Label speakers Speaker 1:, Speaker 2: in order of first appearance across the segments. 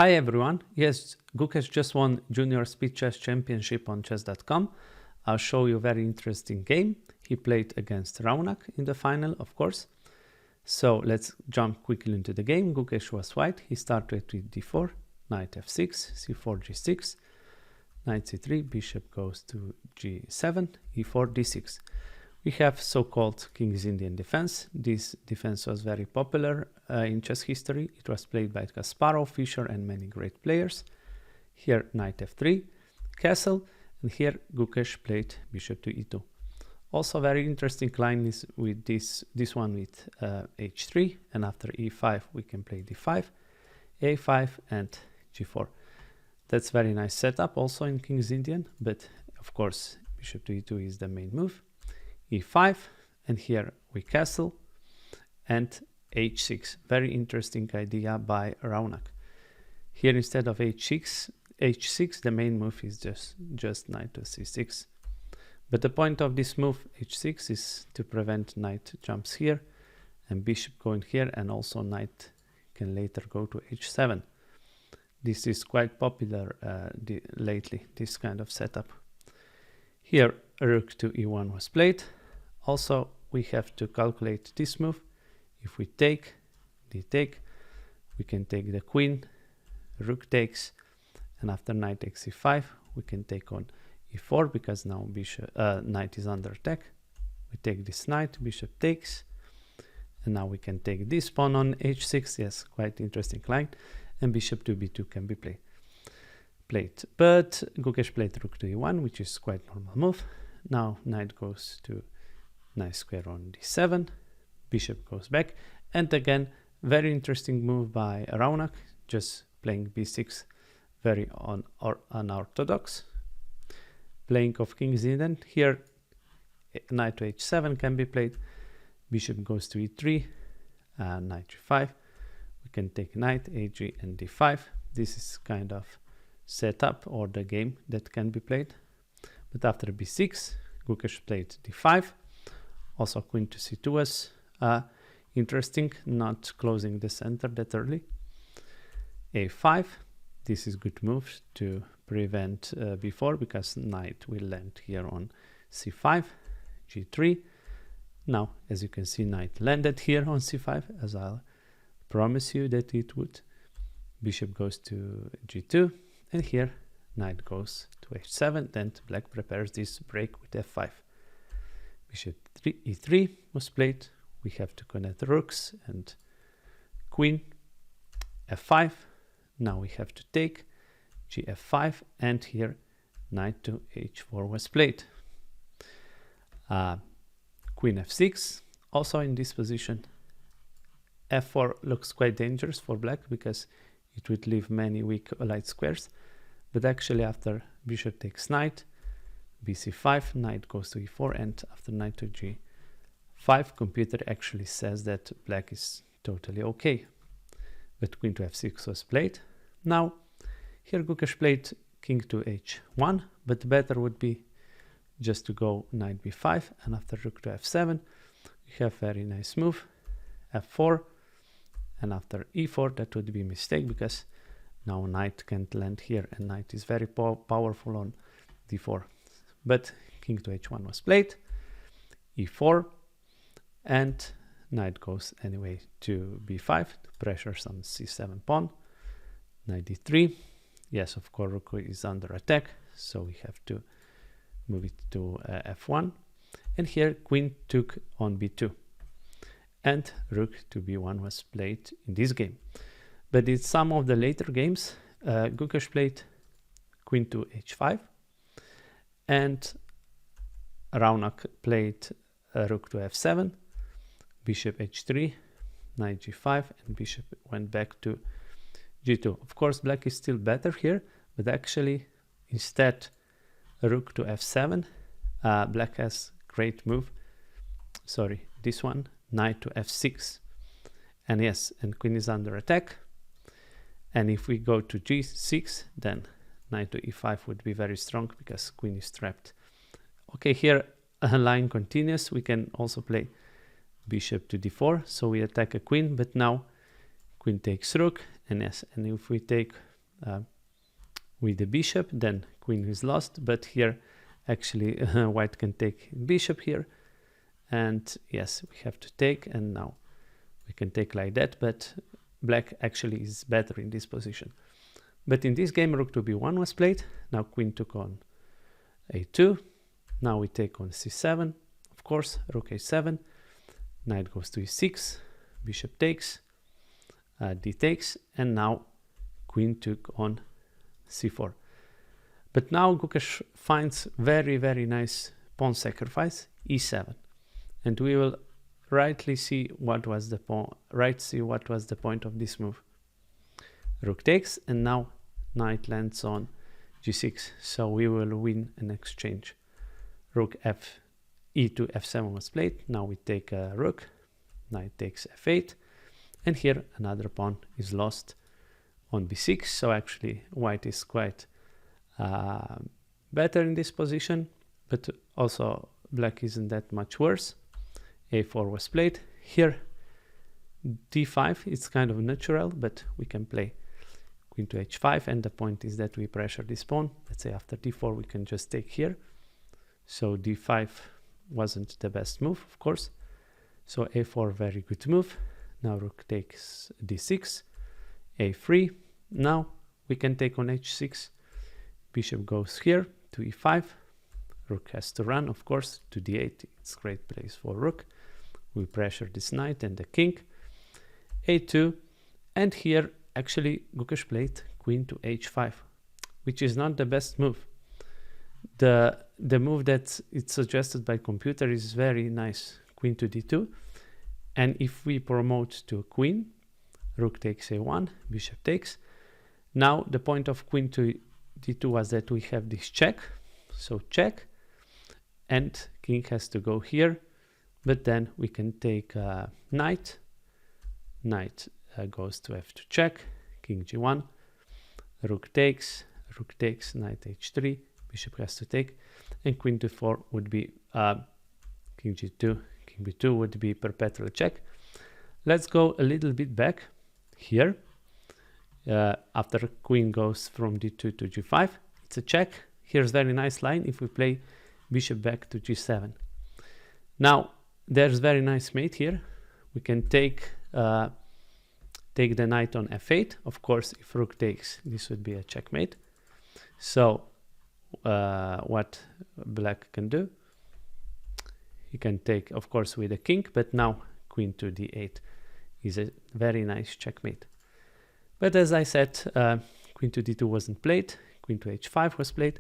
Speaker 1: Hi everyone, yes, Gukesh just won Junior Speed Chess Championship on chess.com. I'll show you a very interesting game. He played against Raunak in the final, of course. So let's jump quickly into the game. Gukesh was white. He started with d4, knight f6, c4, g6, knight c3, bishop goes to g7, e4, d6. We have so-called King's Indian defense. This defense was very popular in chess history. It was played by Kasparov, Fischer and many great players. Here knight f3, castle, and here Gukesh played bishop to e2. Also very interesting line is with this one with h3, and after e5 we can play d5, a5 and g4. That's very nice setup also in King's Indian, but of course bishop to e2 is the main move. e5, and here we castle, and h6. Very interesting idea by Raunak. Here instead of h6, the main move is just knight to c6. But the point of this move h6 is to prevent knight jumps here and bishop going here, and also knight can later go to h7. This is quite popular lately, this kind of setup. Here rook to e1 was played. Also we have to calculate this move. If we take, d-take, we can take the queen, rook takes, and after knight takes e5 we can take on e4 because now bishop knight is under attack. We take this knight, bishop takes, and now we can take this pawn on h6. Yes, quite interesting line, and bishop to b2 can be played. But Gukesh played rook to e1, which is quite normal move. Now knight goes to nice square on d7, bishop goes back, and again very interesting move by Raunak, just playing b6, very unorthodox. Playing of King's Indian. Here knight to h7 can be played, bishop goes to e3, knight g5, we can take knight, ag and d5. This is kind of setup or the game that can be played. But after b6 Gukesh played d5. Also queen to c2 was interesting, not closing the center that early. a5, this is good move to prevent b4 because knight will land here on c5, g3. Now as you can see, knight landed here on c5 as I'll promise you that it would. Bishop goes to g2, and here knight goes to h7, then black prepares this break with f5. Bishop e3 was played. We have to connect rooks and queen, f5. Now we have to take gf5, and here knight to h4 was played. Queen f6, also in this position. f4 looks quite dangerous for black because it would leave many weak light squares, but actually after bishop takes knight, bc5, knight goes to e4, and after knight to g5, computer actually says that black is totally okay. But queen to f6 was played. Now here Gukesh played king to h1, but better would be just to go knight b5, and after rook to f7 we have very nice move, f4, and after e4 that would be a mistake because now knight can't land here, and knight is very powerful on d4. But king to h1 was played, e4, and knight goes anyway to b5 to pressure some c7 pawn, knight d3. Yes, of course rook is under attack, so we have to move it to f1, and here queen took on b2, and rook to b1 was played in this game. But in some of the later games Gukesh played queen to h5, and Raunak played rook to f7, bishop h3, knight g5, and bishop went back to g2. Of course black is still better here, but actually instead rook to f7, black has great move, sorry, this one, knight to f6, and yes, and queen is under attack, and if we go to g6 then knight to e5 would be very strong because queen is trapped. Okay, here a line continues. We can also play bishop to d4, so we attack a queen, but now queen takes rook, and yes, and if we take with the bishop, then queen is lost. But here actually white can take bishop here, and yes, we have to take, and now we can take like that, but black actually is better in this position. But in this game, rook to b1 was played. Now queen took on a2. Now we take on c7, of course, rook a7, knight goes to e6, bishop takes, d takes, and now queen took on c4. But now Gukesh finds very, very nice pawn sacrifice, e7, and we will rightly see what was the point of this move. Rook takes, and now knight lands on g6, so we will win an exchange. Rook e2 f7 was played. Now we take a rook, knight takes f8, and here another pawn is lost on b6. So actually white is quite better in this position, but also black isn't that much worse. a4 was played. Here d5, it's kind of natural, but we can play queen to h5, and the point is that we pressure this pawn. Let's say after d4 we can just take here. So d5 wasn't the best move, of course. So a4, very good move. Now rook takes d6, a3. Now we can take on h6. Bishop goes here to e5. Rook has to run, of course, to d8. It's a great place for rook. We pressure this knight and the king. a2. And here, actually, Gukesh played queen to h5, which is not the best move. The move that it's suggested by computer is very nice, queen to d2. And if we promote to queen, rook takes a1, bishop takes. Now the point of queen to d2 was that we have this check, so check, and king has to go here, but then we can take knight goes to f2 check, king g1, rook takes, knight h3, bishop has to take, and queen to 4 would be king g2, king b2 would be perpetual check. Let's go a little bit back here. After queen goes from d2 to g5, it's a check. Here's very nice line if we play bishop back to g7. Now there's very nice mate here. We can take the knight on f8. Of course, if rook takes, this would be a checkmate. So what black can do, he can take, of course, with the king, but now queen to d8 is a very nice checkmate. But as I said, queen to d2 wasn't played, queen to h5 was played,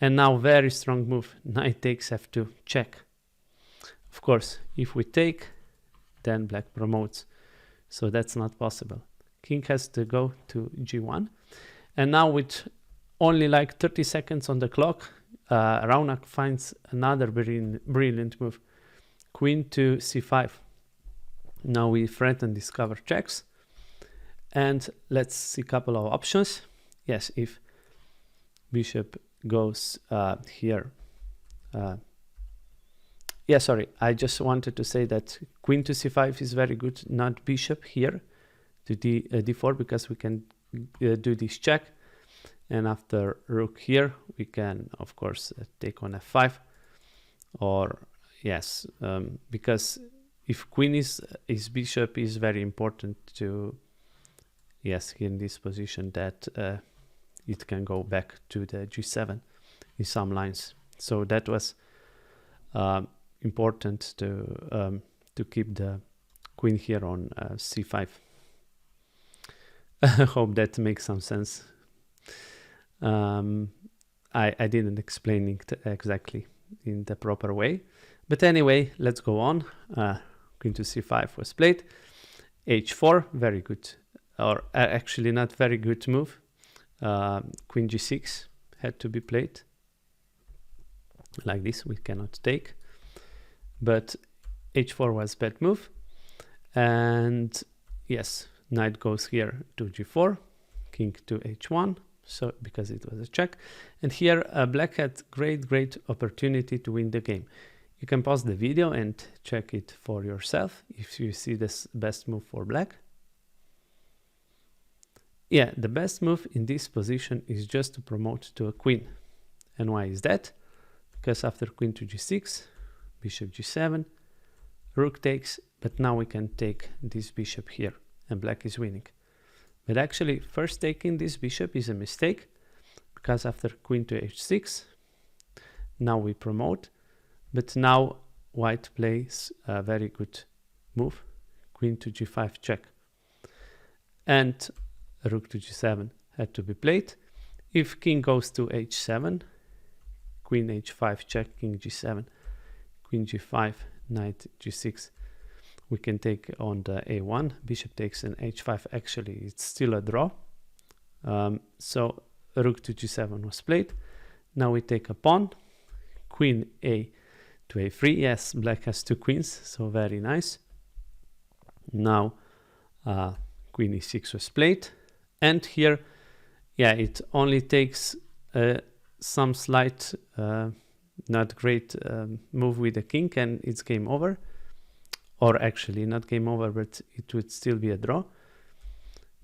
Speaker 1: and now very strong move, knight takes f2 check. Of course, if we take, then black promotes, so that's not possible. King has to go to g1, and now with only like 30 seconds on the clock, Raunak finds another brilliant move, queen to c5. Now we threaten discover checks, and let's see a couple of options. Yes, if bishop goes here, yeah, sorry, I just wanted to say that queen to c5 is very good, not bishop here to d4, because we can do this check, and after rook here we can of course take on f5, or yes, because if queen is bishop is very important to, yes, in this position that it can go back to the g7 in some lines. So that was important to keep the queen here on c5. I hope that makes some sense. I didn't explain it exactly in the proper way, but anyway, let's go on. Queen to c5 was played. h4, very good, or actually not very good move. Queen g6 had to be played. Like this, we cannot take. But h4 was bad move. And yes, knight goes here to g4, king to h1, so because it was a check. And here black had great opportunity to win the game. You can pause the video and check it for yourself if you see this best move for black. Yeah, the best move in this position is just to promote to a queen. And why is that? Because after queen to g6, bishop g7, rook takes, but now we can take this bishop here and black is winning. But actually first taking this bishop is a mistake, because after queen to h6, now we promote, but now white plays a very good move, queen to g5 check. And rook to g7 had to be played. If king goes to h7, queen h5 check, king g7, queen g5, knight g6, we can take on the a1, bishop takes an h5. Actually it's still a draw, so rook to g7 was played. Now we take a pawn, queen a to a3. Yes, black has two queens, so very nice. Now queen e6 was played, and here, yeah, it only takes some slight not great move with the king and it's game over. Or actually not game over, but it would still be a draw,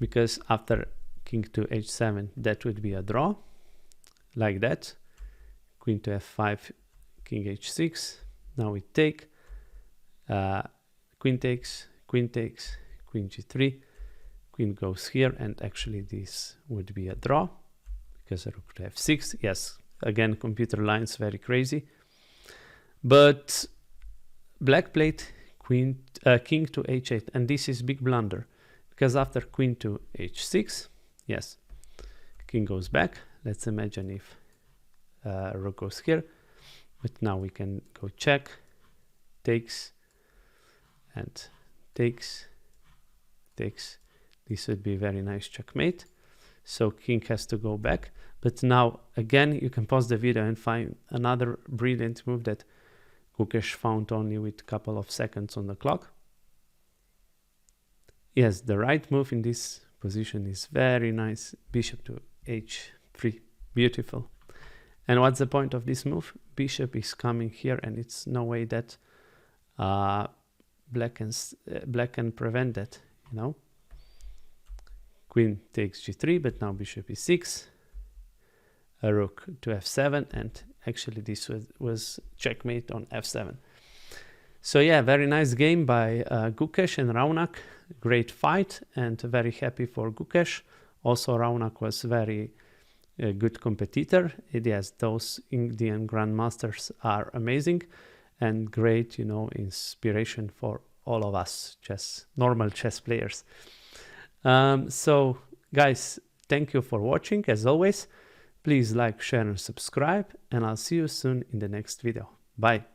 Speaker 1: because after king to h7 that would be a draw, like that. Queen to f5, king h6. Now we take, queen takes, queen takes, queen g3, queen goes here, and actually this would be a draw because rook to f6. Yes, again computer lines very crazy, but black played king to h8, and this is big blunder, because after queen to h6, yes, king goes back. Let's imagine if rook goes here, but now we can go check, takes, and takes, takes. This would be very nice checkmate. So king has to go back. But now again you can pause the video and find another brilliant move that Gukesh found only with a couple of seconds on the clock. Yes, the right move in this position is very nice. Bishop to h3, beautiful. And what's the point of this move? Bishop is coming here, and it's no way that black can prevent that, you know. Queen takes g3, but now bishop e6, a rook to f7, and actually this was checkmate on f7. So yeah, very nice game by Gukesh and Raunak. Great fight, and very happy for Gukesh. Also Raunak was very good competitor. Yes, those Indian grandmasters are amazing and great, you know, inspiration for all of us, normal chess players. So guys, thank you for watching. As always, please like, share and subscribe, and I'll see you soon in the next video. Bye.